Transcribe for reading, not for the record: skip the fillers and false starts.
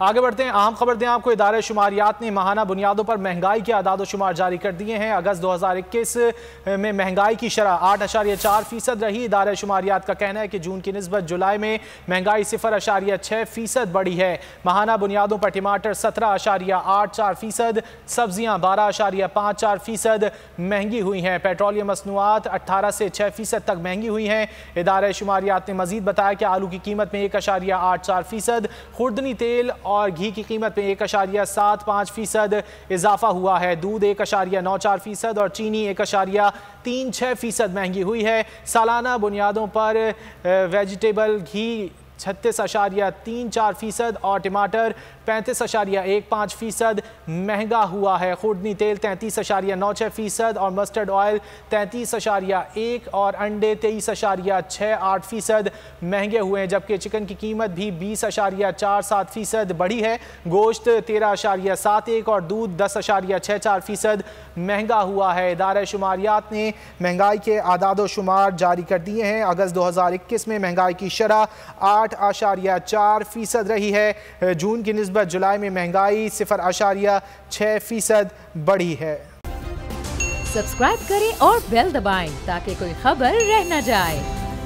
आगे बढ़ते हैं। अहम खबर दें आपको, इदारे शुमारियात ने माहाना बुनियादों पर महंगाई के आदाद शुमार जारी कर दिए हैं। अगस्त 2021 में महंगाई की शरह 8.4% रही। इदारे शुमारियात का कहना है कि जून की निस्बत जुलाई में महंगाई 0.6% बढ़ी है। माहाना बुनियादों पर टमाटर 17.84%, सब्जियां 12.54% महंगी हुई हैं। पेट्रोलियम मसनूआत 18 से 6% तक महंगी हुई हैं। इदारे शुमारियात ने मजीद बताया कि आलू की कीमत में 1.84%, खुर्दनी तेल और घी की कीमत में 1.75% इजाफा हुआ है। दूध 1.94% और चीनी 1.36% महंगी हुई है। सालाना बुनियादों पर वेजिटेबल घी 36.34% और टमाटर 35.15% महंगा हुआ है। खुर्दनी तेल 33.96% और मस्टर्ड ऑयल 33.1 और अंडे 23.68% महंगे हुए हैं। जबकि चिकन की कीमत भी 20.47% बढ़ी है। गोश्त 13.71 और दूध 10.64% महंगा हुआ है। इदारे शुमारियात ने महंगाई के आदाद शुमार जारी कर दिए हैं। अगस्त 2021 में महंगाई की शरह 8.4% रही है। जून की निस्बत जुलाई में महंगाई 0.6% बढ़ी है। सब्सक्राइब करें और बेल दबाएं ताकि कोई खबर रह न जाए।